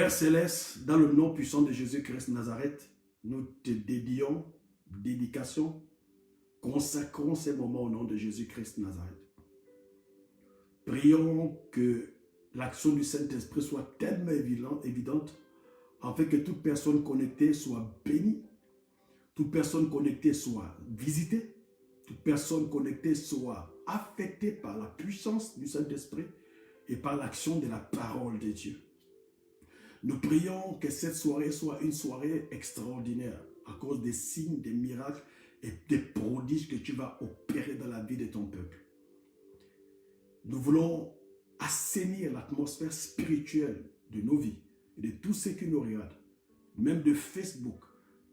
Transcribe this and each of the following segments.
Père Céleste, dans le nom puissant de Jésus-Christ de Nazareth, nous te dédications, consacrons ces moments au nom de Jésus-Christ de Nazareth. Prions que l'action du Saint-Esprit soit tellement évidente, afin que toute personne connectée soit bénie, toute personne connectée soit visitée, toute personne connectée soit affectée par la puissance du Saint-Esprit et par l'action de la parole de Dieu. Nous prions que cette soirée soit une soirée extraordinaire à cause des signes, des miracles et des prodiges que tu vas opérer dans la vie de ton peuple. Nous voulons assainir l'atmosphère spirituelle de nos vies et de tous ceux qui nous regardent, même de Facebook,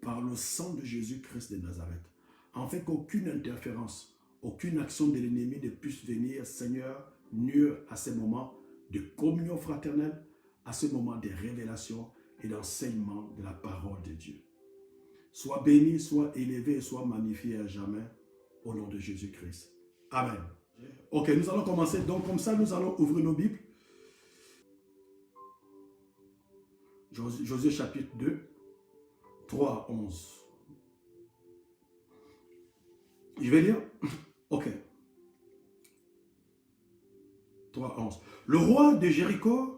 par le sang de Jésus-Christ de Nazareth, afin qu'aucune interférence, aucune action de l'ennemi ne puisse venir, Seigneur, nuire à ces moments de communion fraternelle, à ce moment de révélation et d'enseignement de la parole de Dieu. Sois béni, sois élevé et sois magnifié à jamais au nom de Jésus-Christ. Amen. Ok, nous allons commencer. Donc comme ça, nous allons ouvrir nos Bibles. Josué chapitre 2, 3 à 11. Je vais lire. Ok. 3 à 11. Le roi de Jéricho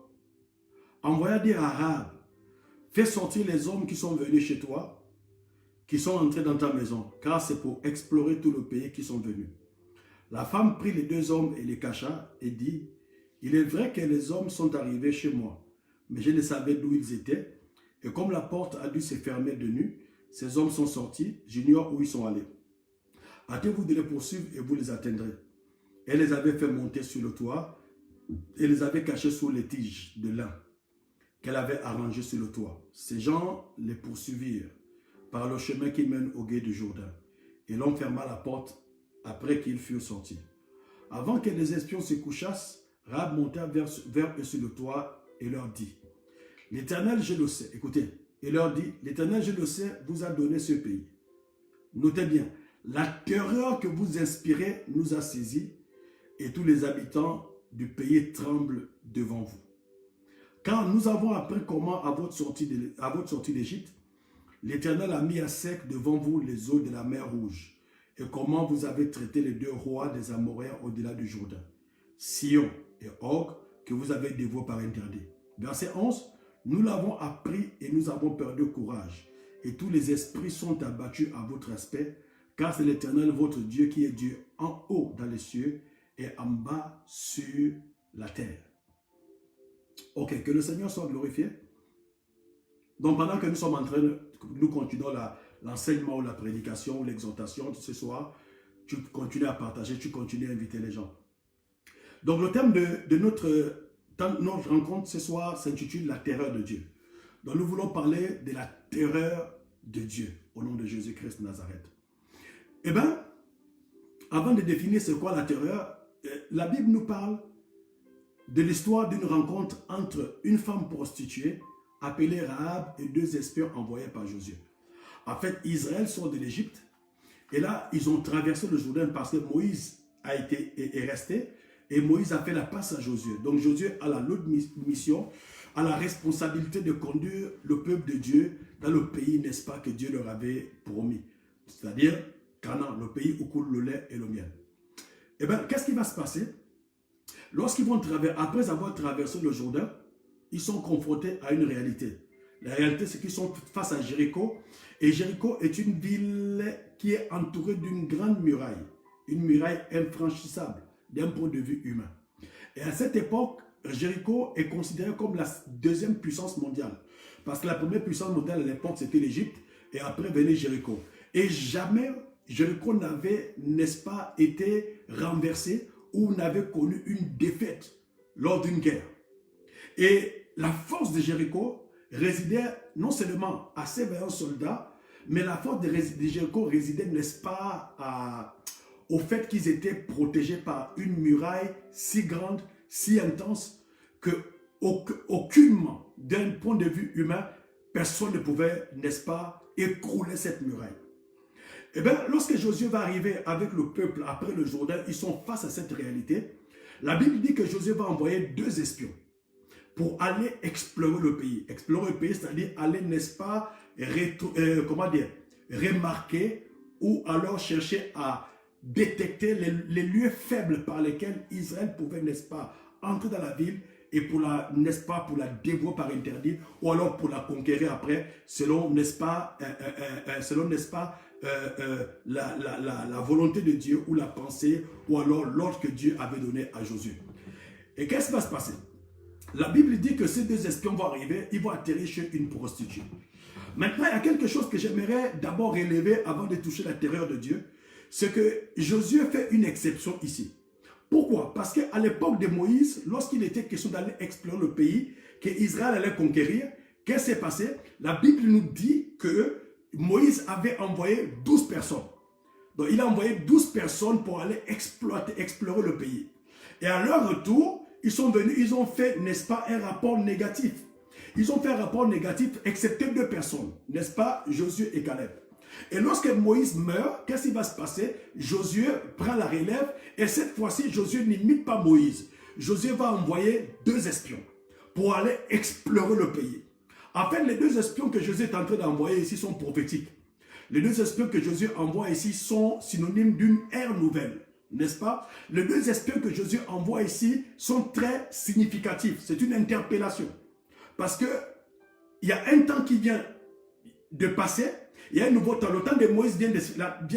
envoya dire à Rahab, fais sortir les hommes qui sont venus chez toi, qui sont entrés dans ta maison, car c'est pour explorer tout le pays qu'ils sont venus. La femme prit les deux hommes et les cacha et dit, il est vrai que les hommes sont arrivés chez moi, mais je ne savais d'où ils étaient, et comme la porte a dû se fermer de nuit, ces hommes sont sortis, j'ignore où ils sont allés. Hâtez-vous de les poursuivre et vous les atteindrez. Elle les avait fait monter sur le toit et les avait cachés sous les tiges de lin qu'elle avait arrangées sur le toit. Ces gens les poursuivirent par le chemin qui mène au gué du Jourdain, et l'on ferma la porte après qu'ils furent sortis. Avant que les espions se couchassent, Rahab monta vers eux sur le toit et leur dit, l'Éternel, je le sais, écoutez, et leur dit, l'Éternel, je le sais, vous a donné ce pays. Notez bien, la terreur que vous inspirez nous a saisis et tous les habitants du pays tremblent devant vous. Car nous avons appris comment à votre sortie d'Égypte, l'Éternel a mis à sec devant vous les eaux de la mer Rouge, et comment vous avez traité les deux rois des Amoréens au-delà du Jourdain, Sion et Og, que vous avez dévoués par interdit. Verset 11, nous l'avons appris et nous avons perdu courage, et tous les esprits sont abattus à votre aspect, car c'est l'Éternel votre Dieu qui est Dieu en haut dans les cieux et en bas sur la terre. Ok, que le Seigneur soit glorifié. Donc pendant que nous sommes en train nous continuons l'enseignement ou la prédication ou l'exhortation de ce soir, tu continues à partager, tu continues à inviter les gens. Donc le thème de notre rencontre ce soir s'intitule la terreur de Dieu. Donc nous voulons parler de la terreur de Dieu au nom de Jésus-Christ de Nazareth. Eh bien, avant de définir c'est quoi la terreur, la Bible nous parle de l'histoire d'une rencontre entre une femme prostituée appelée Rahab et deux espions envoyés par Josué. En fait, Israël sort de l'Égypte et là, ils ont traversé le Jourdain parce que Moïse est resté et Moïse a fait la passe à Josué. Donc Josué a la lourde mission, a la responsabilité de conduire le peuple de Dieu dans le pays, n'est-ce pas, que Dieu leur avait promis. C'est-à-dire Canaan, le pays où coule le lait et le miel. Eh bien, qu'est-ce qui va se passer? Lorsqu'ils vont après avoir traversé le Jourdain, ils sont confrontés à une réalité. La réalité, c'est qu'ils sont face à Jéricho. Et Jéricho est une ville qui est entourée d'une grande muraille. Une muraille infranchissable d'un point de vue humain. Et à cette époque, Jéricho est considéré comme la deuxième puissance mondiale. Parce que la première puissance mondiale à l'époque, c'était l'Égypte. Et après venait Jéricho. Et jamais Jéricho n'avait, n'est-ce pas, été renversé ou n'avait connu une défaite lors d'une guerre. Et la force de Jéricho résidait non seulement à ses vaillants soldats, mais la force de Jéricho résidait, n'est-ce pas, au fait qu'ils étaient protégés par une muraille si grande, si intense, que aucunement, d'un point de vue humain, personne ne pouvait, n'est-ce pas, écrouler cette muraille. Eh bien, lorsque Josué va arriver avec le peuple après le Jourdain, ils sont face à cette réalité. La Bible dit que Josué va envoyer deux espions pour aller explorer le pays. Explorer le pays, c'est-à-dire aller, n'est-ce pas, remarquer ou alors chercher à détecter les lieux faibles par lesquels Israël pouvait, n'est-ce pas, entrer dans la ville et pour la, n'est-ce pas, pour la dévouer par interdit ou alors pour la conquérir après, selon, n'est-ce pas, la volonté de Dieu ou la pensée ou alors l'ordre que Dieu avait donné à Josué. Et qu'est-ce qui va se passer? La Bible dit que ces deux espions vont arriver, ils vont atterrir chez une prostituée. Maintenant, il y a quelque chose que j'aimerais d'abord relever avant de toucher la terreur de Dieu. C'est que Josué fait une exception ici. Pourquoi? Parce qu'à l'époque de Moïse, lorsqu'il était question d'aller explorer le pays qu'Israël allait conquérir, qu'est-ce qui s'est passé? La Bible nous dit que Moïse avait envoyé 12 personnes. Donc il a envoyé 12 personnes pour aller explorer le pays. Et à leur retour, ils sont venus, ils ont fait, n'est-ce pas, un rapport négatif. Ils ont fait un rapport négatif, excepté 2 personnes, n'est-ce pas, Josué et Caleb. Et lorsque Moïse meurt, qu'est-ce qui va se passer? Josué prend la relève et cette fois-ci, Josué n'imite pas Moïse. Josué va envoyer 2 espions pour aller explorer le pays. En fait, les 2 espions que Josué est en train d'envoyer ici sont prophétiques. Les 2 espions que Josué envoie ici sont synonymes d'une ère nouvelle, n'est-ce pas? Les 2 espions que Josué envoie ici sont très significatifs. C'est une interpellation. Parce que il y a un temps qui vient de passer, il y a un nouveau temps. Le temps de Moïse vient de,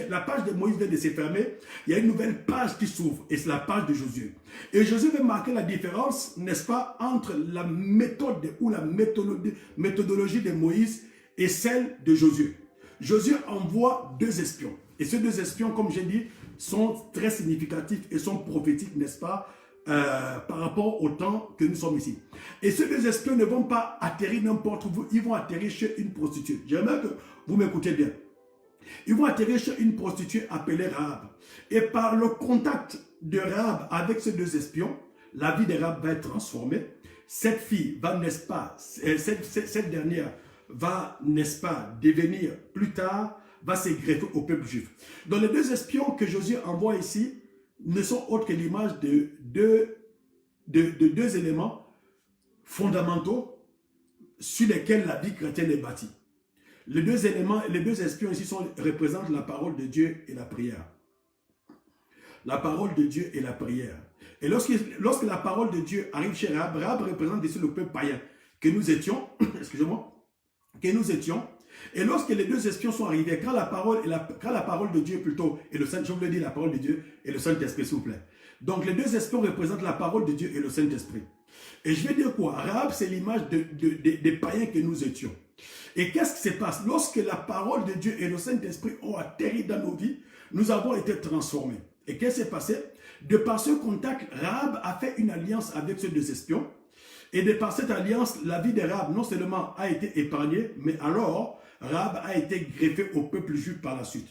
la page de Moïse vient de se fermer. Il y a une nouvelle page qui s'ouvre et c'est la page de Josué. Et Josué veut marquer la différence, n'est-ce pas, entre la méthode ou la méthodologie de Moïse et celle de Josué. Josué envoie 2 espions. Et ces 2 espions, comme j'ai dit, sont très significatifs et sont prophétiques, n'est-ce pas, par rapport au temps que nous sommes ici. Et ces 2 espions ne vont pas atterrir n'importe où, ils vont atterrir chez une prostituée. J'aimerais que vous m'écoutez bien. Ils vont atterrir chez une prostituée appelée Rahab. Et par le contact de Rahab avec ces 2 espions, la vie de Rahab va être transformée. Cette fille va, n'est-ce pas, cette dernière va, n'est-ce pas, devenir plus tard, va se greffer au peuple juif. Donc les 2 espions que Josué envoie ici ne sont autres que l'image de 2 éléments fondamentaux sur lesquels la vie chrétienne est bâtie. Les 2 éléments, les 2 espions ici représentent la parole de Dieu et la prière. La parole de Dieu et la prière. Et lorsque la parole de Dieu arrive chez Rahab, Rahab représente ici le peuple païen que nous étions, excusez-moi, que nous étions. Et lorsque les 2 espions sont arrivés, quand la parole de Dieu plutôt, et le Saint, je vous le dis, la parole de Dieu et le Saint-Esprit, s'il vous plaît. Donc les 2 espions représentent la parole de Dieu et le Saint-Esprit. Et je vais dire quoi? Rahab, c'est l'image des païens que nous étions. Et qu'est-ce qui se passe? Lorsque la parole de Dieu et le Saint-Esprit ont atterri dans nos vies, nous avons été transformés. Et qu'est-ce qui s'est passé? De par ce contact, Rahab a fait une alliance avec ces 2 espions. Et de par cette alliance, la vie de Rahab non seulement a été épargnée, mais alors Rahab a été greffé au peuple juif par la suite.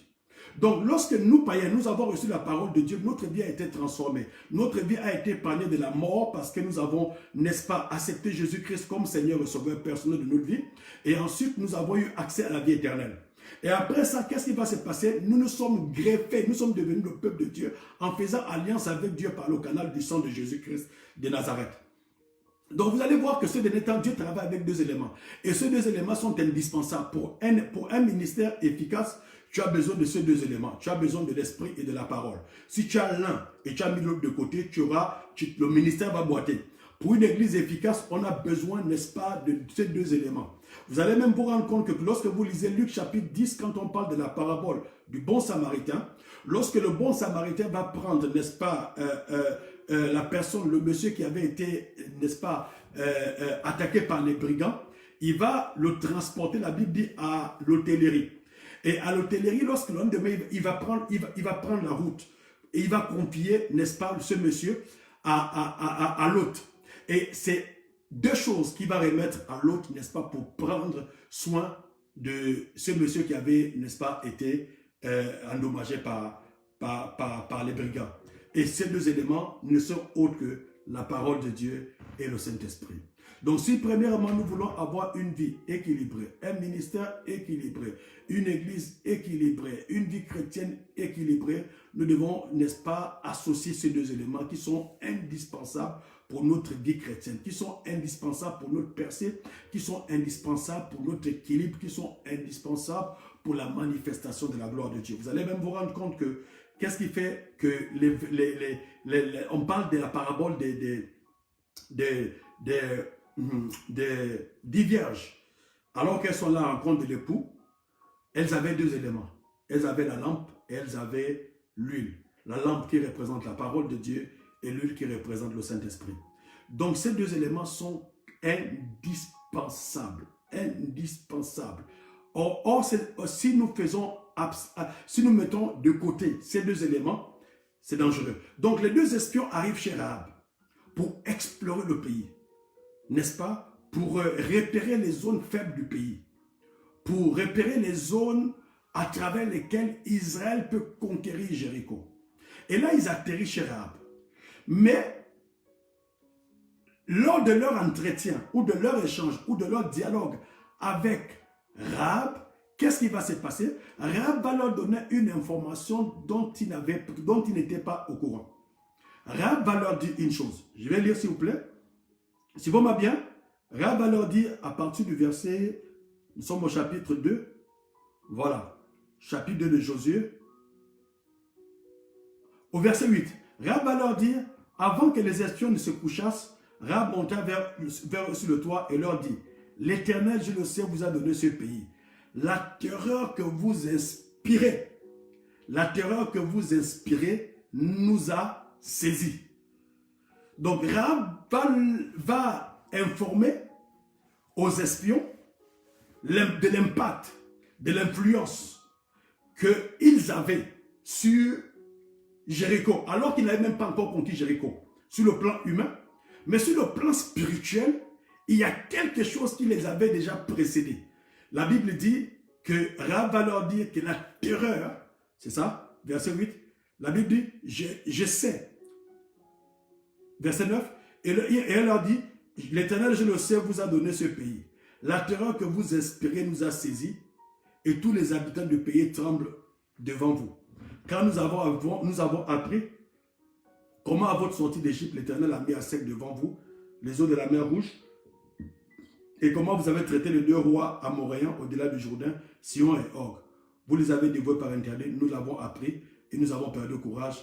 Donc lorsque nous païens, nous avons reçu la parole de Dieu, notre vie a été transformée. Notre vie a été épargnée de la mort parce que nous avons, n'est-ce pas, accepté Jésus-Christ comme Seigneur et Sauveur personnel de notre vie. Et ensuite, nous avons eu accès à la vie éternelle. Et après ça, qu'est-ce qui va se passer? Nous nous sommes greffés, nous sommes devenus le peuple de Dieu en faisant alliance avec Dieu par le canal du sang de Jésus-Christ de Nazareth. Donc vous allez voir que ce dernier temps, Dieu travaille avec 2 éléments. Et ces 2 éléments sont indispensables. Pour un ministère efficace, tu as besoin de ces 2 éléments. Tu as besoin de l'esprit et de la parole. Si tu as l'un et tu as mis l'autre de côté, le ministère va boiter. Pour une église efficace, on a besoin, n'est-ce pas, de ces 2 éléments. Vous allez même vous rendre compte que lorsque vous lisez Luc chapitre 10, quand on parle de la parabole du bon samaritain, lorsque le bon samaritain va prendre, n'est-ce pas, la personne, le monsieur qui avait été, n'est-ce pas, attaqué par les brigands, il va le transporter, la Bible dit, à l'hôtellerie. Et à l'hôtellerie, lorsque le lendemain, il va prendre la route. Et il va confier, n'est-ce pas, ce monsieur à l'hôte. Et c'est 2 choses qu'il va remettre à l'hôte, n'est-ce pas, pour prendre soin de ce monsieur qui avait, n'est-ce pas, été endommagé par les brigands. Et ces 2 éléments ne sont autres que la parole de Dieu et le Saint-Esprit. Donc si premièrement nous voulons avoir une vie équilibrée, un ministère équilibré, une église équilibrée, une vie chrétienne équilibrée, nous devons, n'est-ce pas, associer ces deux éléments qui sont indispensables pour notre vie chrétienne, qui sont indispensables pour notre percée, qui sont indispensables pour notre équilibre, qui sont indispensables pour la manifestation de la gloire de Dieu. Vous allez même vous rendre compte que qu'est-ce qui fait que on parle de la parabole des 10 vierges, alors qu'elles sont là en compte de l'époux, elles avaient deux éléments. Elles avaient la lampe et elles avaient l'huile. La lampe qui représente la parole de Dieu et l'huile qui représente le Saint-Esprit. Donc ces deux éléments sont indispensables. Indispensables. Or si nous mettons de côté ces deux éléments, c'est dangereux. Donc les deux espions arrivent chez Rahab pour explorer le pays, n'est-ce pas? Pour repérer les zones faibles du pays, pour repérer les zones à travers lesquelles Israël peut conquérir Jéricho. Et là, ils atterrissent chez Rahab. Mais lors de leur entretien, ou de leur échange, ou de leur dialogue avec Rahab, qu'est-ce qui va se passer? Rahab va leur donner une information dont ils n'étaient pas au courant. Rahab va leur dire une chose. Je vais lire s'il vous plaît. Si vous m'avez bien, Rahab va leur dire à partir du verset, nous sommes au chapitre 2, voilà, chapitre 2 de Josué, au verset 8. Rahab va leur dire, avant que les espions ne se couchassent, Rahab monta sur le toit et leur dit, l'Éternel, je le sais, vous a donné ce pays. La terreur que vous inspirez, nous a saisis. Donc Rahab va informer aux espions de l'impact, de l'influence qu'ils avaient sur Jéricho, alors qu'ils n'avaient même pas encore conquis Jéricho, sur le plan humain, mais sur le plan spirituel, il y a quelque chose qui les avait déjà précédés. La Bible dit que Rahab va leur dire que la terreur, c'est ça, verset 8, la Bible dit, je sais, verset 9, et elle leur dit, l'Éternel, je le sais, vous a donné ce pays. La terreur que vous espérez nous a saisis, et tous les habitants du pays tremblent devant vous. Car nous avons appris comment à votre sortie d'Égypte, l'Éternel a mis à sec devant vous les eaux de la mer Rouge, et comment vous avez traité les deux rois amoréens au-delà du Jourdain, Sion et Og. Vous les avez dévoués par interdit, nous l'avons appris, et nous avons perdu courage,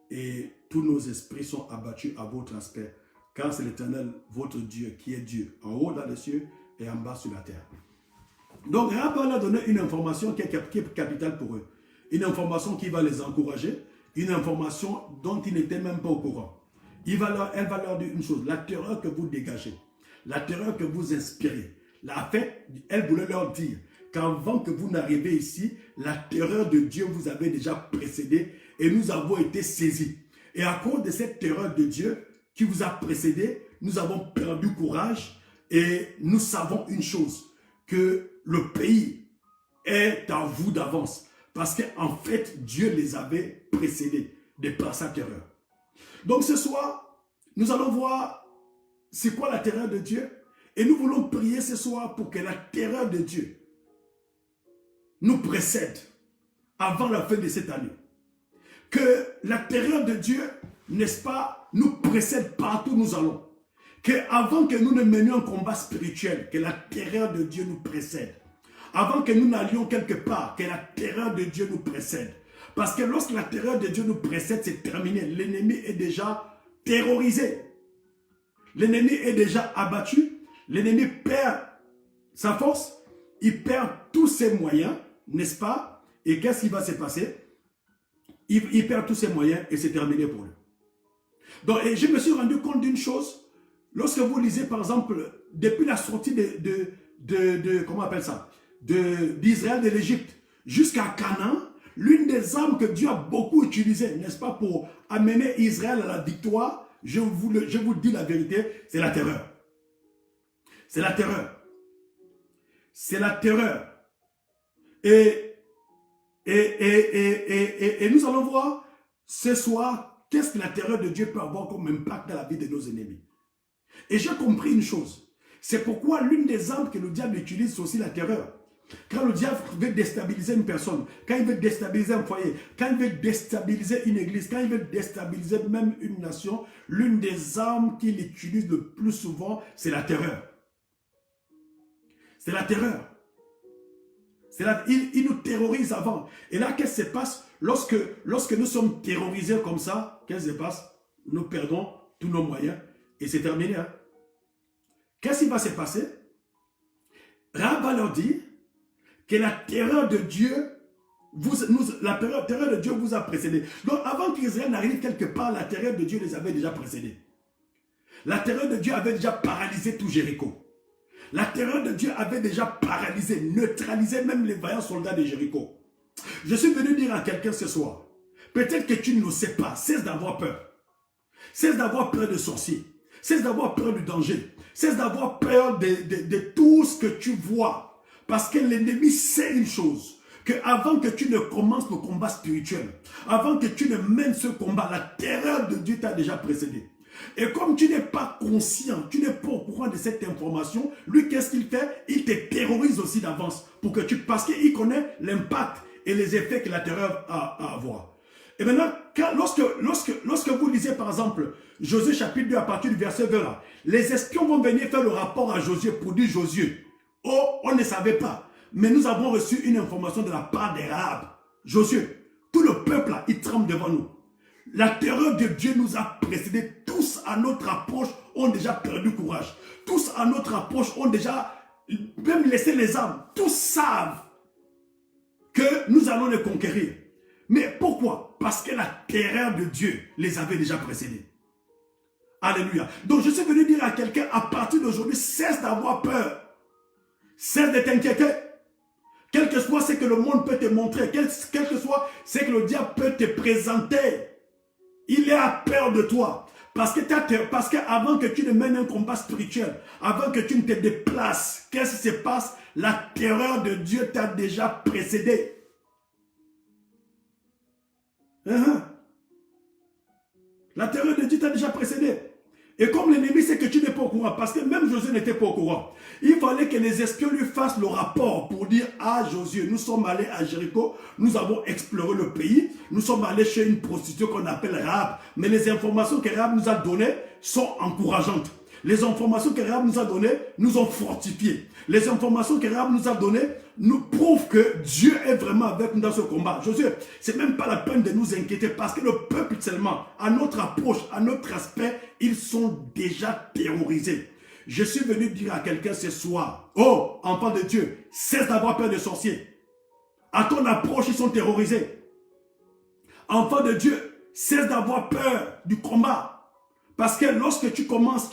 et tous nos esprits sont abattus à votre aspect. Car c'est l'Éternel, votre Dieu, qui est Dieu, en haut dans les cieux et en bas sur la terre. Donc, Rahab va leur donner une information qui est capitale pour eux. Une information qui va les encourager, une information dont ils n'étaient même pas au courant. Elle va leur dire une chose, la terreur que vous dégagez, la terreur que vous inspirez. Elle voulait leur dire qu'avant que vous n'arriviez ici, la terreur de Dieu vous avait déjà précédé et nous avons été saisis. Et à cause de cette terreur de Dieu qui vous a précédé, nous avons perdu courage et nous savons une chose, que le pays est à vous d'avance. Parce qu'en fait, Dieu les avait précédés de par sa terreur. Donc ce soir, nous allons voir c'est quoi la terreur de Dieu. Et nous voulons prier ce soir pour que la terreur de Dieu nous précède avant la fin de cette année. Que la terreur de Dieu, n'est-ce pas, nous précède partout où nous allons. Qu'avant que nous ne menions un combat spirituel, que la terreur de Dieu nous précède. Avant que nous n'allions quelque part, que la terreur de Dieu nous précède. Parce que lorsque la terreur de Dieu nous précède, c'est terminé. L'ennemi est déjà terrorisé. L'ennemi est déjà abattu. L'ennemi perd sa force. Il perd tous ses moyens, n'est-ce pas? Et qu'est-ce qui va se passer? Il perd tous ses moyens et c'est terminé pour lui. Donc, et je me suis rendu compte d'une chose. Lorsque vous lisez, par exemple, depuis la sortie comment on appelle ça? D'Israël de l'Égypte jusqu'à Canaan, l'une des armes que Dieu a beaucoup utilisées, n'est-ce pas, pour amener Israël à la victoire, je vous dis la vérité, c'est la terreur. C'est la terreur. C'est la terreur. Et nous allons voir ce soir, qu'est-ce que la terreur de Dieu peut avoir comme impact dans la vie de nos ennemis. Et j'ai compris une chose. C'est pourquoi l'une des armes que le diable utilise, c'est aussi la terreur. Quand le diable veut déstabiliser une personne, quand il veut déstabiliser un foyer, quand il veut déstabiliser une église, quand il veut déstabiliser même une nation, l'une des armes qu'il utilise le plus souvent, c'est la terreur. C'est la terreur. Il nous terrorise avant. Et là, qu'est-ce qui se passe lorsque nous sommes terrorisés comme ça? Qu'est-ce qui se passe? Nous perdons tous nos moyens et c'est terminé. Hein? Qu'est-ce qui va se passer? Rahab va leur dire que la terreur de Dieu terreur de Dieu vous a précédé. Donc avant qu'Israël n'arrive quelque part, la terreur de Dieu les avait déjà précédés. La terreur de Dieu avait déjà paralysé tout Jéricho. La terreur de Dieu avait déjà paralysé, neutralisé même les vaillants soldats de Jéricho. Je suis venu dire à quelqu'un ce soir, peut-être que tu ne le sais pas, cesse d'avoir peur. Cesse d'avoir peur de sorciers. Cesse d'avoir peur du danger. Cesse d'avoir peur de tout ce que tu vois. Parce que l'ennemi sait une chose. Que avant que tu ne commences le combat spirituel, avant que tu ne mènes ce combat, la terreur de Dieu t'a déjà précédé. Et comme tu n'es pas conscient, tu n'es pas au courant de cette information, lui, qu'est-ce qu'il fait? Il te terrorise aussi d'avance. Parce qu'il connaît l'impact et les effets que la terreur a à avoir. Et maintenant, lorsque vous lisez par exemple Josué chapitre 2 à partir du verset 20 là, les espions vont venir faire le rapport à Josué pour dire Josué, oh, on ne savait pas, mais nous avons reçu une information de la part des Rahab. Josué, tout le peuple là, il tremble devant nous. La terreur de Dieu nous a précédés. Tous à notre approche ont déjà perdu courage. Tous à notre approche ont déjà même laissé les armes. Tous savent que nous allons les conquérir. Mais pourquoi? Parce que la terreur de Dieu les avait déjà précédés. Alléluia. Donc je suis venu dire à quelqu'un, à partir d'aujourd'hui, cesse d'avoir peur. Cesse de t'inquiéter. Quel que soit ce que le monde peut te montrer, quel que soit ce que le diable peut te présenter, il est à peur de toi. Parce qu'avant que tu ne mènes un combat spirituel, avant que tu ne te déplaces, qu'est-ce qui se passe? La terreur de Dieu t'a déjà précédé. La terreur de Dieu t'a déjà précédé. Et comme l'ennemi sait que tu n'es pas au courant, parce que même Josué n'était pas au courant, il fallait que les espions lui fassent le rapport pour dire, ah Josué, nous sommes allés à Jéricho, nous avons exploré le pays, nous sommes allés chez une prostituée qu'on appelle Rahab, mais les informations que Rahab nous a données sont encourageantes. Les informations que Rahab nous a données nous ont fortifiés. Les informations que Rahab nous a données nous prouvent que Dieu est vraiment avec nous dans ce combat. Josué, c'est même pas la peine de nous inquiéter parce que le peuple seulement, à notre approche, à notre aspect, ils sont déjà terrorisés. Je suis venu dire à quelqu'un ce soir, oh, enfant de Dieu, cesse d'avoir peur des sorciers. À ton approche, ils sont terrorisés. Enfant de Dieu, cesse d'avoir peur du combat. Parce que lorsque tu commences,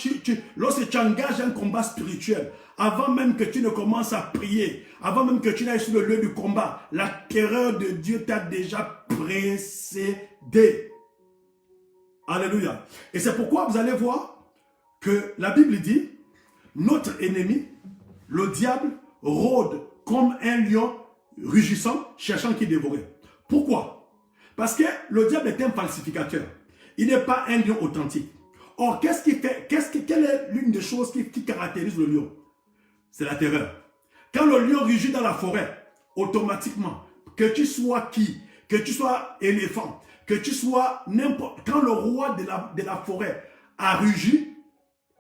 lorsque tu engages un combat spirituel, avant même que tu ne commences à prier, avant même que tu n'ailles sur le lieu du combat, la terreur de Dieu t'a déjà précédé. Alléluia. Et c'est pourquoi vous allez voir que la Bible dit, notre ennemi, le diable, rôde comme un lion rugissant, cherchant qui dévorer. Pourquoi? Parce que le diable est un falsificateur. Il n'est pas un lion authentique. Or, qu'est-ce qui fait, quelle est l'une des choses qui caractérise le lion? C'est la terreur. Quand le lion rugit dans la forêt, automatiquement, que tu sois qui, que tu sois éléphant, que tu sois n'importe, quand le roi de la forêt a rugi,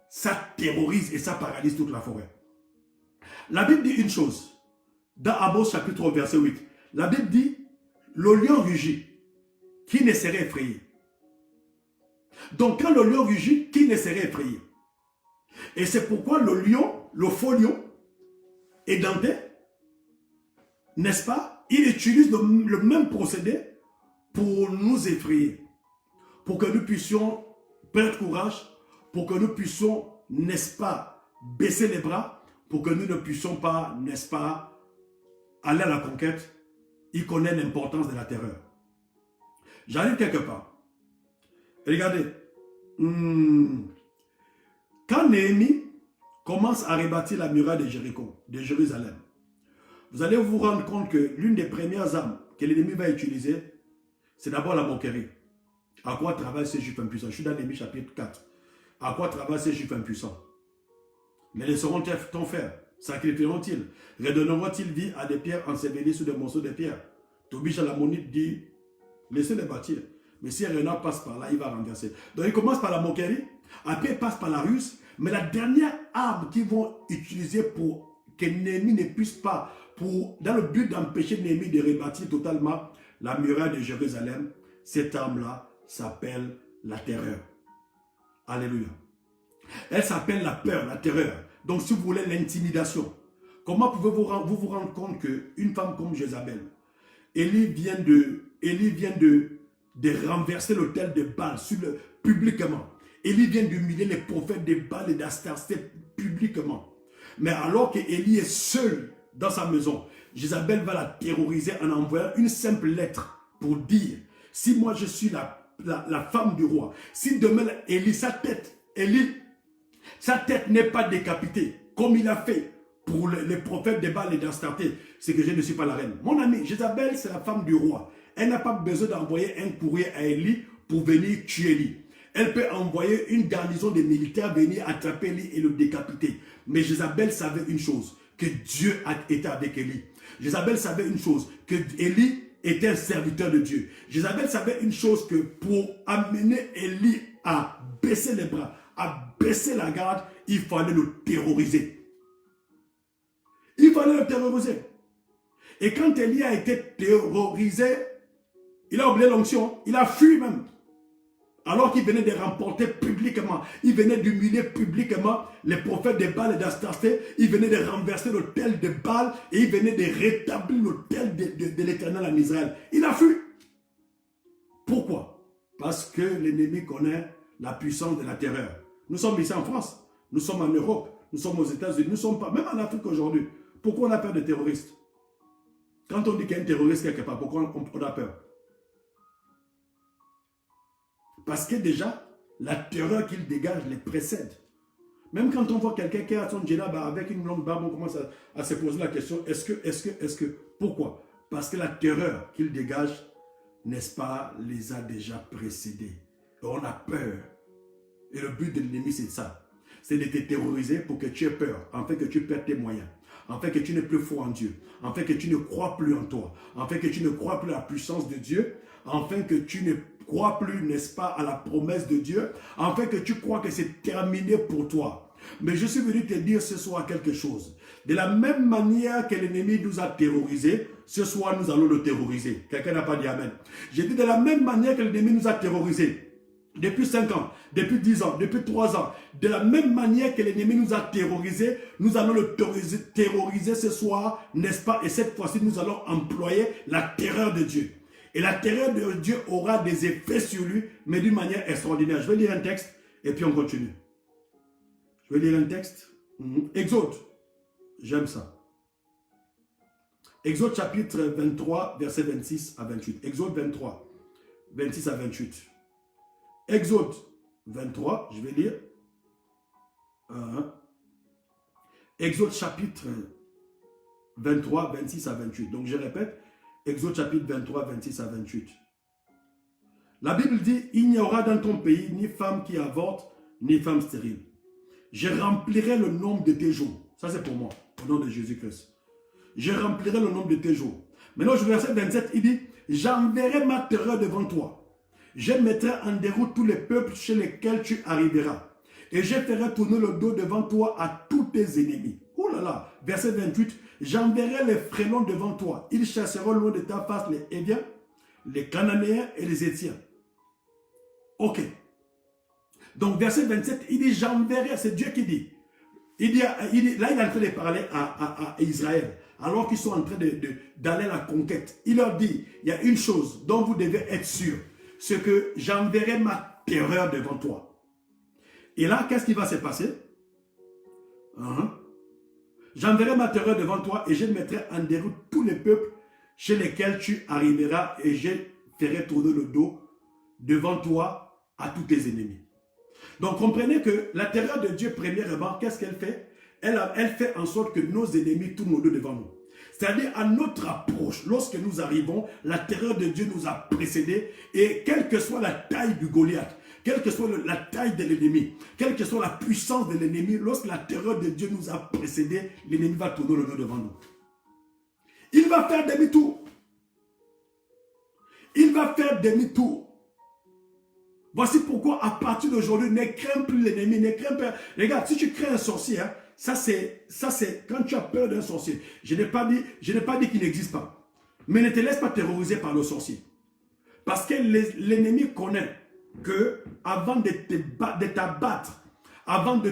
ça terrorise et ça paralyse toute la forêt. La Bible dit une chose, dans Amos chapitre 3, verset 8, la Bible dit, le lion rugit, qui ne serait effrayé? Donc quand le lion rugit, qui ne serait effrayé? Et c'est pourquoi le lion, le faux lion, édenté, n'est-ce pas? Il utilise le même procédé pour nous effrayer. Pour que nous puissions perdre courage, pour que nous puissions, n'est-ce pas, baisser les bras, pour que nous ne puissions pas, n'est-ce pas, aller à la conquête. Il connaît l'importance de la terreur. J'arrive quelque part. Regardez, quand Néhémie commence à rebâtir la muraille de Jéricho, de Jérusalem, vous allez vous rendre compte que l'une des premières armes que l'ennemi va utiliser, c'est d'abord la moquerie. À quoi travaillent ces juifs impuissants? Je suis dans Néhémie chapitre 4. À quoi travaillent ces Juifs impuissants? Les laisseront-ils faire? Sacrifieront-ils? Redonneront-ils vie à des pierres ensevelies sous des morceaux de pierre? Tobias Lamonite dit, laissez-les bâtir. Mais si Renard passe par là, il va renverser. Donc il commence par la moquerie, après il passe par la ruse, mais la dernière arme qu'ils vont utiliser pour que Néhémie ne puisse pas, dans le but d'empêcher Néhémie de rebâtir totalement la muraille de Jérusalem, cette arme-là s'appelle la terreur. Alléluia. Elle s'appelle la peur, la terreur. Donc si vous voulez l'intimidation, comment pouvez-vous vous rendre compte qu'une femme comme Jézabel, Élie vient de renverser l'autel de Baal publiquement. Élie vient d'humilier les prophètes de Baal et d'Astarté publiquement. Mais alors qu'Élie est seul dans sa maison, Jézabel va la terroriser en envoyant une simple lettre pour dire, si moi je suis la femme du roi, si demain Élie, sa tête n'est pas décapitée, comme il a fait pour les prophètes de Baal et d'Astarté, c'est que je ne suis pas la reine. Mon ami, Jézabel, c'est la femme du roi. Elle n'a pas besoin d'envoyer un courrier à Élie pour venir tuer Élie. Elle peut envoyer une garnison de militaires venir attraper Élie et le décapiter. Mais Jézabel savait une chose, que Dieu était avec Élie. Jézabel savait une chose, que Élie était un serviteur de Dieu. Jézabel savait une chose, que pour amener Élie à baisser les bras, à baisser la garde, il fallait le terroriser. Il fallait le terroriser. Et quand Élie a été terrorisé, il a oublié l'onction, il a fui même. Alors qu'il venait de remporter publiquement, il venait d'humilier publiquement les prophètes de Baal et d'Astarté, il venait de renverser l'autel de Baal et il venait de rétablir l'autel de l'Éternel en Israël. Il a fui. Pourquoi? Parce que l'ennemi connaît la puissance de la terreur. Nous sommes ici en France, nous sommes en Europe, nous sommes aux États-Unis, nous ne sommes pas, même en Afrique aujourd'hui. Pourquoi on a peur des terroristes? Quand on dit qu'il y a un terroriste quelque part, pourquoi on a peur? Parce que déjà, la terreur qu'il dégage les précède. Même quand on voit quelqu'un qui a son djellab avec une longue barbe, on commence à se poser la question, est-ce que, pourquoi? Parce que la terreur qu'il dégage, n'est-ce pas, les a déjà précédés. Et on a peur. Et le but de l'ennemi, c'est ça. C'est de te terroriser pour que tu aies peur, afin que tu perdes tes moyens, afin que tu n'aies plus foi en Dieu, afin que tu ne crois plus en toi, afin que tu ne crois plus à la puissance de Dieu, afin que tu ne crois plus, n'est-ce pas, à la promesse de Dieu, afin que tu crois que c'est terminé pour toi. Mais je suis venu te dire ce soir quelque chose. De la même manière que l'ennemi nous a terrorisés, ce soir nous allons le terroriser. Quelqu'un n'a pas dit Amen. J'ai dit de la même manière que l'ennemi nous a terrorisés. Depuis 5 ans, depuis 10 ans, depuis 3 ans, de la même manière que l'ennemi nous a terrorisés, nous allons le terroriser ce soir, n'est-ce pas? Et cette fois-ci, nous allons employer la terreur de Dieu. Et la terreur de Dieu aura des effets sur lui, mais d'une manière extraordinaire. Je vais lire un texte et puis on continue. Je vais lire un texte. Exode. J'aime ça. Exode chapitre 23, verset 26 à 28. Exode 23, 26 à 28. Exode 23, je vais lire. Exode chapitre 23, 26 à 28. Donc je répète. Exode chapitre 23, 26 à 28. La Bible dit, il n'y aura dans ton pays ni femme qui avorte, ni femme stérile. Je remplirai le nombre de tes jours. Ça c'est pour moi, au nom de Jésus-Christ. Je remplirai le nombre de tes jours. Maintenant, au verset 27, il dit, j'enverrai ma terreur devant toi. Je mettrai en déroute tous les peuples chez lesquels tu arriveras. Et je ferai tourner le dos devant toi à tous tes ennemis. Oh là là, verset 28, j'enverrai les frélons devant toi. Ils chasseront loin de ta face les Héviens, les Cananéens et les Étiens. Ok. Donc verset 27, il dit j'enverrai, c'est Dieu qui dit. Là, il est en train de parler à Israël, alors qu'ils sont en train d'aller à la conquête. Il leur dit, il y a une chose dont vous devez être sûr, c'est que j'enverrai ma terreur devant toi. Et là, qu'est-ce qui va se passer? J'enverrai ma terreur devant toi et je mettrai en déroute tous les peuples chez lesquels tu arriveras et je ferai tourner le dos devant toi à tous tes ennemis. Donc comprenez que la terreur de Dieu, premièrement, qu'est-ce qu'elle fait? Elle fait en sorte que nos ennemis tournent le dos devant nous. C'est-à-dire à notre approche, lorsque nous arrivons, la terreur de Dieu nous a précédés et quelle que soit la taille du Goliath, quelle que soit la taille de l'ennemi, quelle que soit la puissance de l'ennemi, lorsque la terreur de Dieu nous a précédés, l'ennemi va tourner le dos devant nous. Il va faire demi-tour. Il va faire demi-tour. Voici pourquoi à partir d'aujourd'hui, ne crains plus l'ennemi, ne crains pas. Regarde, si tu crains un sorcier, hein, ça c'est quand tu as peur d'un sorcier. Je n'ai pas dit qu'il n'existe pas. Mais ne te laisse pas terroriser par le sorcier. Parce que l'ennemi connaît que avant de t'abattre, avant de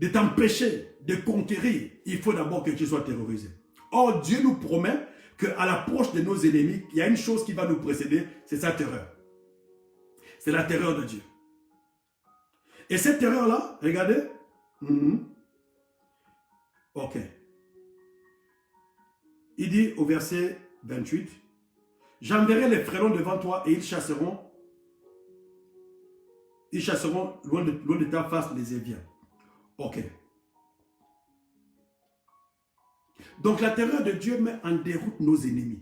t'empêcher de conquérir, il faut d'abord que tu sois terrorisé. Or, Dieu nous promet qu'à l'approche de nos ennemis, il y a une chose qui va nous précéder, c'est sa terreur. C'est la terreur de Dieu. Et cette terreur-là, regardez. Ok. Il dit au verset 28, « J'enverrai les frelons devant toi et ils chasseront loin de ta face les éviens. » Ok. Donc la terreur de Dieu met en déroute nos ennemis.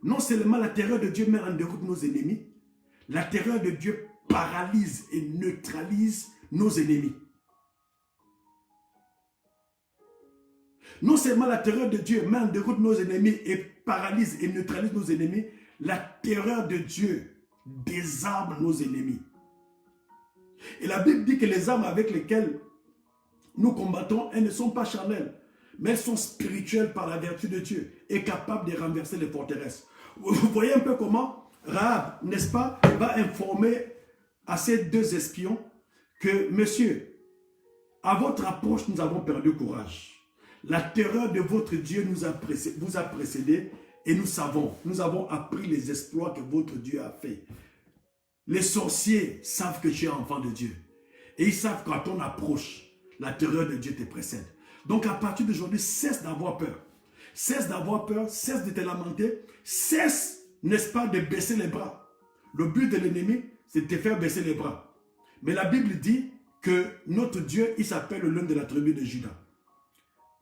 Non seulement la terreur de Dieu met en déroute nos ennemis, la terreur de Dieu paralyse et neutralise nos ennemis. Non seulement la terreur de Dieu met en déroute nos ennemis et paralyse et neutralise nos ennemis, la terreur de Dieu désarme nos ennemis. Et la Bible dit que les armes avec lesquelles nous combattons, elles ne sont pas charnelles, mais elles sont spirituelles par la vertu de Dieu et capables de renverser les forteresses. Vous voyez un peu comment Rahab, n'est-ce pas, va informer à ces deux espions que, monsieur, à votre approche, nous avons perdu courage. La terreur de votre Dieu vous a précédé et nous avons appris les exploits que votre Dieu a fait. Les sorciers savent que tu es enfant de Dieu et ils savent qu'à ton approche, la terreur de Dieu te précède. Donc à partir d'aujourd'hui, cesse d'avoir peur. Cesse d'avoir peur, cesse de te lamenter, cesse, n'est-ce pas, de baisser les bras. Le but de l'ennemi, c'est de te faire baisser les bras. Mais la Bible dit que notre Dieu, il s'appelle le lion de la tribu de Juda.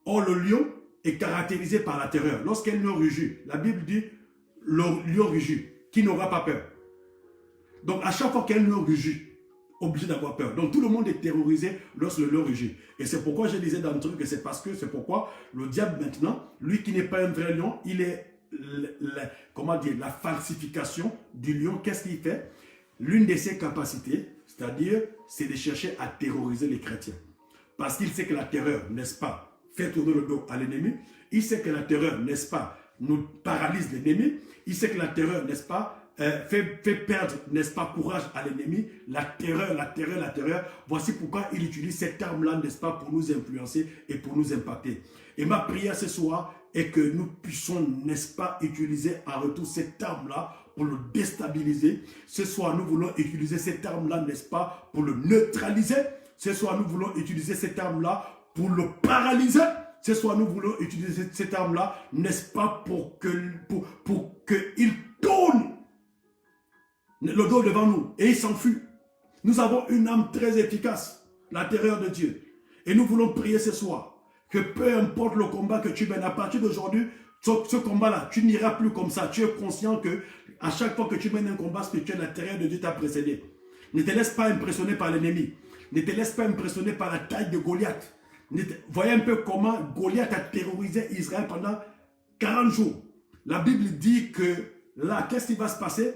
Or, le lion est caractérisé par la terreur. Lorsqu'un lion rugit, la Bible dit, le lion rugit, qui n'aura pas peur. Donc, à chaque fois qu'un lion rugit, obligé d'avoir peur. Donc, tout le monde est terrorisé lorsque le lion rugit. Et c'est pourquoi je disais dans le truc que c'est pourquoi le diable maintenant, lui qui n'est pas un vrai lion, il est, comment dire, la falsification du lion. Qu'est-ce qu'il fait? L'une de ses capacités, c'est-à-dire, c'est de chercher à terroriser les chrétiens. Parce qu'il sait que la terreur, n'est-ce pas, fait tourner le dos à l'ennemi. Il sait que la terreur, n'est-ce pas, nous paralyse l'ennemi. Il sait que la terreur, n'est-ce pas, fait perdre, n'est-ce pas, courage à l'ennemi. La terreur. Voici pourquoi il utilise cette arme-là, n'est-ce pas, pour nous influencer et pour nous impacter. Et ma prière ce soir est que nous puissions, n'est-ce pas, utiliser en retour cette arme-là pour le déstabiliser. Ce soir, nous voulons utiliser cette arme-là, n'est-ce pas, pour le neutraliser. Ce soir, nous voulons utiliser cette arme-là pour le paralyser. Ce soir, nous voulons utiliser cette arme-là, n'est-ce pas, pour qu'il tourne le dos devant nous et il s'enfuit. Nous avons une arme très efficace, la terreur de Dieu. Et nous voulons prier ce soir que peu importe le combat que tu mènes, à partir d'aujourd'hui, ce combat-là, tu n'iras plus comme ça. Tu es conscient que à chaque fois que tu mènes un combat spirituel, la terreur de Dieu t'a précédé. Ne te laisse pas impressionner par l'ennemi. Ne te laisse pas impressionner par la taille de Goliath. Voyez un peu comment Goliath a terrorisé Israël pendant 40 jours. La Bible dit que là, qu'est-ce qui va se passer?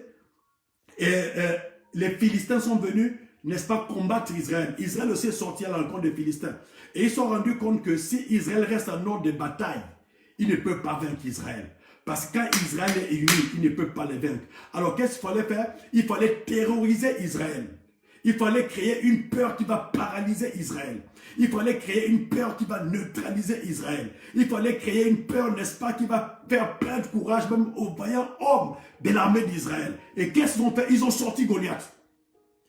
Les Philistins sont venus, n'est-ce pas, combattre Israël. Israël aussi est sorti à la rencontre des Philistins. Et ils se sont rendus compte que si Israël reste en ordre de bataille, il ne peut pas vaincre Israël. Parce que quand Israël est uni, il ne peut pas les vaincre. Alors qu'est-ce qu'il fallait faire? Il fallait terroriser Israël. Il fallait créer une peur qui va paralyser Israël. Il fallait créer une peur qui va neutraliser Israël. Il fallait créer une peur, n'est-ce pas, qui va faire perdre courage même aux vaillants hommes de l'armée d'Israël. Et qu'est-ce qu'ils ont fait? Ils ont sorti Goliath.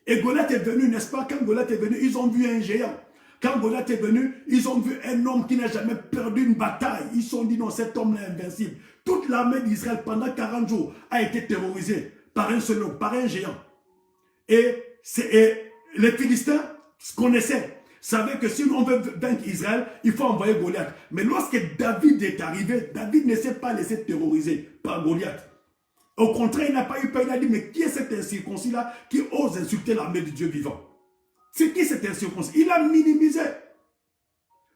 Et Goliath est venu, n'est-ce pas? Quand Goliath est venu, ils ont vu un géant. Quand Goliath est venu, ils ont vu un homme qui n'a jamais perdu une bataille. Ils se sont dit, non, cet homme-là est invincible. Toute l'armée d'Israël, pendant 40 jours, a été terrorisée par un seul homme, par un géant. Et les Philistins connaissaient, savaient que si on veut vaincre Israël, il faut envoyer Goliath. Mais lorsque David est arrivé, David ne s'est pas laissé terroriser par Goliath. Au contraire, il n'a pas eu peur. Il a dit, mais qui est cet incirconcis-là qui ose insulter l'armée de Dieu vivant? C'est qui cet incirconcis? Il a minimisé.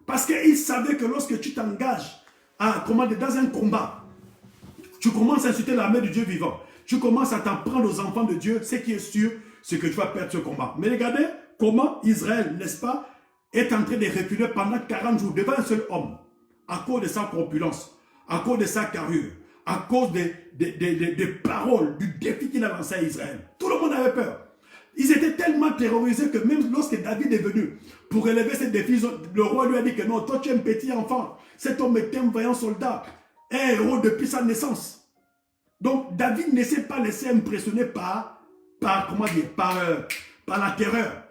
Parce qu'il savait que lorsque tu t'engages dans un combat, tu commences à insulter l'armée de Dieu vivant. Tu commences à t'en prendre aux enfants de Dieu. Ce qui est sûr, c'est que tu vas perdre ce combat. Mais regardez comment Israël, n'est-ce pas, est en train de reculer pendant 40 jours devant un seul homme. À cause de sa corpulence, à cause de sa carrure, à cause des paroles, du défi qu'il a lancé à Israël. Tout le monde avait peur. Ils étaient tellement terrorisés que même lorsque David est venu pour relever ce défi, le roi lui a dit que non, toi tu es un petit enfant. Cet homme est un vaillant soldat, un héros depuis sa naissance. Donc David ne s'est pas laissé impressionner par la terreur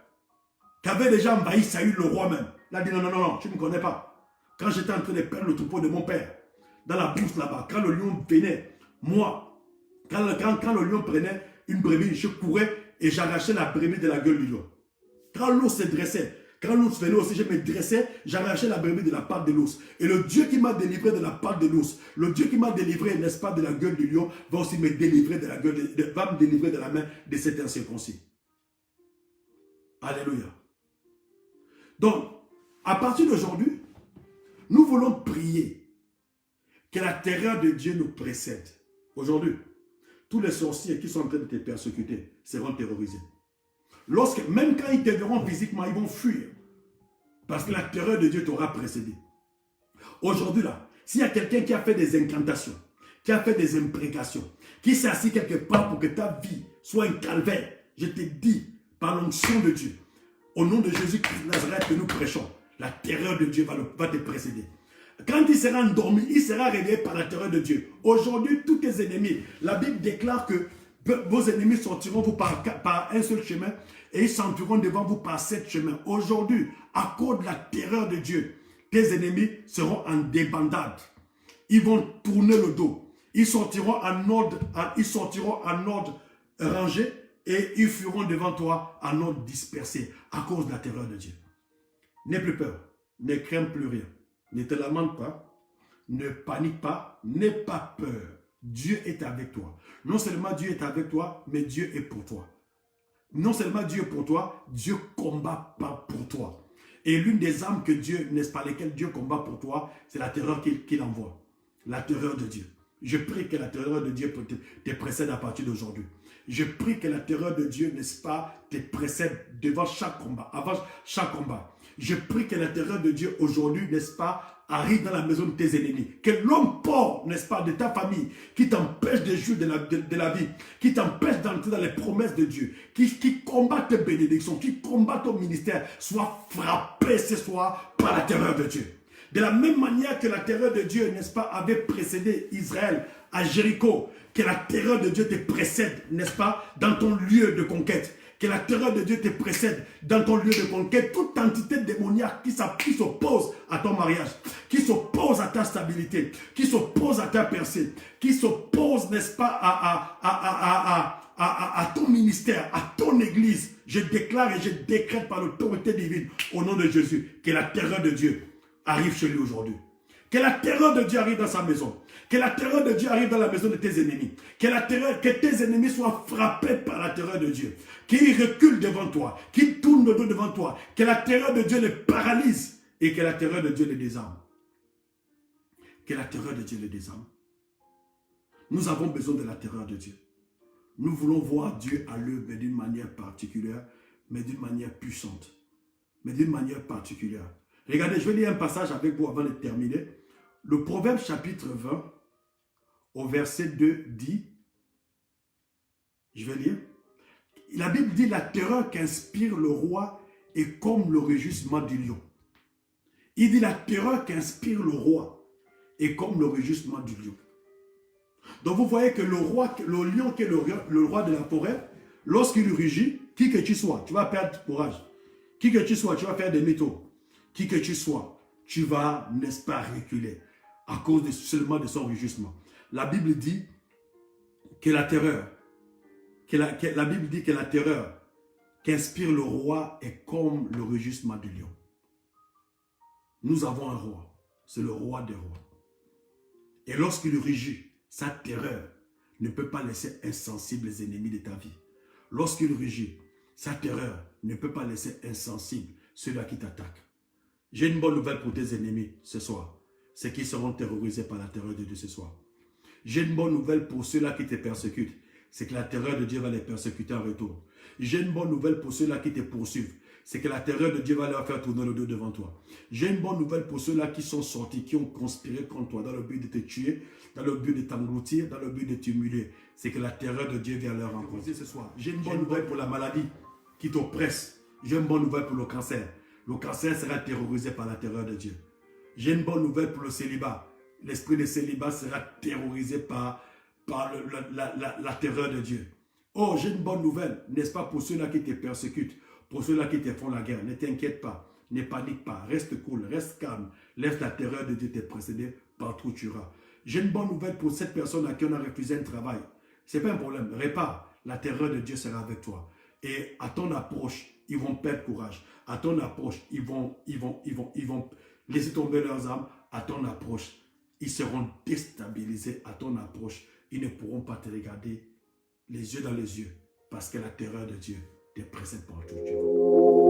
qu'avait déjà envahi Saül, le roi même. Il a dit non, non, non, non, tu ne me connais pas. Quand j'étais en train de perdre le troupeau de mon père, dans la bourse là-bas, quand le lion venait, moi, quand le lion prenait une brebis, je courais et j'arrachais la brebis de la gueule du lion. Quand l'ours se dressait, quand l'ours venait aussi, je me dressais, j'arrachais la brebis de la patte de l'ours. Et le Dieu qui m'a délivré de la patte de l'ours, le Dieu qui m'a délivré, n'est-ce pas, de la gueule du lion, va aussi me délivrer de la gueule, va me délivrer de la main de cet incirconcis. Alléluia. Donc, à partir d'aujourd'hui, nous voulons prier que la terreur de Dieu nous précède. Aujourd'hui, tous les sorciers qui sont en train de te persécuter seront terrorisés. Même quand ils te verront physiquement, ils vont fuir. Parce que la terreur de Dieu t'aura précédé. Aujourd'hui, là, s'il y a quelqu'un qui a fait des incantations, qui a fait des imprécations, qui s'est assis quelque part pour que ta vie soit un calvaire, je te dis, par l'onction de Dieu, au nom de Jésus-Christ de Nazareth que nous prêchons, la terreur de Dieu va te précéder. Quand il sera endormi, il sera réveillé par la terreur de Dieu. Aujourd'hui, tous tes ennemis, la Bible déclare que vos ennemis sortiront vous par un seul chemin et ils s'enfuiront devant vous par 7 chemins. Aujourd'hui, à cause de la terreur de Dieu, tes ennemis seront en débandade. Ils vont tourner le dos. Ils sortiront en ordre rangé et ils fuiront devant toi en ordre dispersé à cause de la terreur de Dieu. N'aie plus peur, ne crains plus rien. Ne te lamente pas, ne panique pas, n'aie pas peur. Dieu est avec toi. Non seulement Dieu est avec toi, mais Dieu est pour toi. Non seulement Dieu est pour toi, Dieu combat pas pour toi. Et l'une des armes que Dieu, n'est-ce pas, lesquelles Dieu combat pour toi, c'est la terreur qu'il envoie. La terreur de Dieu. Je prie que la terreur de Dieu te précède à partir d'aujourd'hui. Je prie que la terreur de Dieu, n'est-ce pas, te précède devant chaque combat, avant chaque combat. Je prie que la terreur de Dieu aujourd'hui, n'est-ce pas, arrive dans la maison de tes ennemis. Que l'homme pauvre, n'est-ce pas, de ta famille, qui t'empêche de jouir de la vie, qui t'empêche d'entrer dans les promesses de Dieu, qui combat tes bénédictions, qui combat ton ministère, soit frappé ce soir par la terreur de Dieu. De la même manière que la terreur de Dieu, n'est-ce pas, avait précédé Israël à Jéricho, que la terreur de Dieu te précède, n'est-ce pas, dans ton lieu de conquête. Que la terreur de Dieu te précède dans ton lieu de conquête. Toute entité démoniaque qui s'oppose à ton mariage, qui s'oppose à ta stabilité, qui s'oppose à ta percée, qui s'oppose, n'est-ce pas, à ton ministère, à ton église. Je déclare et je décrète par l'autorité divine, au nom de Jésus, que la terreur de Dieu arrive chez lui aujourd'hui. Que la terreur de Dieu arrive dans sa maison. Que la terreur de Dieu arrive dans la maison de tes ennemis. Que tes ennemis soient frappés par la terreur de Dieu. Qu'ils reculent devant toi. Qu'ils tournent le dos devant toi. Que la terreur de Dieu les paralyse. Et que la terreur de Dieu les désarme. Que la terreur de Dieu les désarme. Nous avons besoin de la terreur de Dieu. Nous voulons voir Dieu à l'œuvre, mais d'une manière particulière, mais d'une manière puissante. Mais d'une manière particulière. Regardez, je vais lire un passage avec vous avant de terminer. Le Proverbe chapitre 20, au verset 2, dit, je vais lire, la Bible dit, la terreur qu'inspire le roi est comme le rugissement du lion. Il dit, la terreur qu'inspire le roi est comme le rugissement du lion. Donc vous voyez que le lion qui est le roi de la forêt, lorsqu'il rugit, qui que tu sois, tu vas perdre courage. Qui que tu sois, tu vas faire des métaux. Qui que tu sois, tu vas, n'est-ce pas, reculer à cause seulement de son rugissement. La Bible dit que la terreur, la Bible dit que la terreur qu'inspire le roi est comme le rugissement du lion. Nous avons un roi, c'est le roi des rois. Et lorsqu'il rugit, sa terreur, ne peut pas laisser insensibles les ennemis de ta vie. Lorsqu'il rugit, sa terreur ne peut pas laisser insensible ceux-là qui t'attaquent. J'ai une bonne nouvelle pour tes ennemis ce soir. C'est qu'ils seront terrorisés par la terreur de Dieu ce soir. J'ai une bonne nouvelle pour ceux-là qui te persécutent. C'est que la terreur de Dieu va les persécuter en retour. J'ai une bonne nouvelle pour ceux-là qui te poursuivent. C'est que la terreur de Dieu va leur faire tourner le dos devant toi. J'ai une bonne nouvelle pour ceux-là qui sont sortis, qui ont conspiré contre toi dans le but de te tuer, dans le but de t'engloutir, dans le but de t'humilier. C'est que la terreur de Dieu vient leur rencontrer ce soir. J'ai une bonne nouvelle pour la maladie qui t'oppresse. J'ai une bonne nouvelle pour le cancer. Le cancer sera terrorisé par la terreur de Dieu. J'ai une bonne nouvelle pour le célibat. L'esprit de célibat sera terrorisé par la terreur de Dieu. Oh, j'ai une bonne nouvelle, n'est-ce pas, pour ceux-là qui te persécutent, pour ceux-là qui te font la guerre. Ne t'inquiète pas, ne panique pas, reste cool, reste calme. Laisse la terreur de Dieu te précéder partout où tu iras. J'ai une bonne nouvelle pour cette personne à qui on a refusé un travail. Ce n'est pas un problème, répare. La terreur de Dieu sera avec toi. Et à ton approche, ils vont perdre courage. À ton approche, ils vont laisser tomber leurs armes. À ton approche, ils seront déstabilisés. À ton approche, ils ne pourront pas te regarder les yeux dans les yeux parce que la terreur de Dieu te précède partout où tu vas.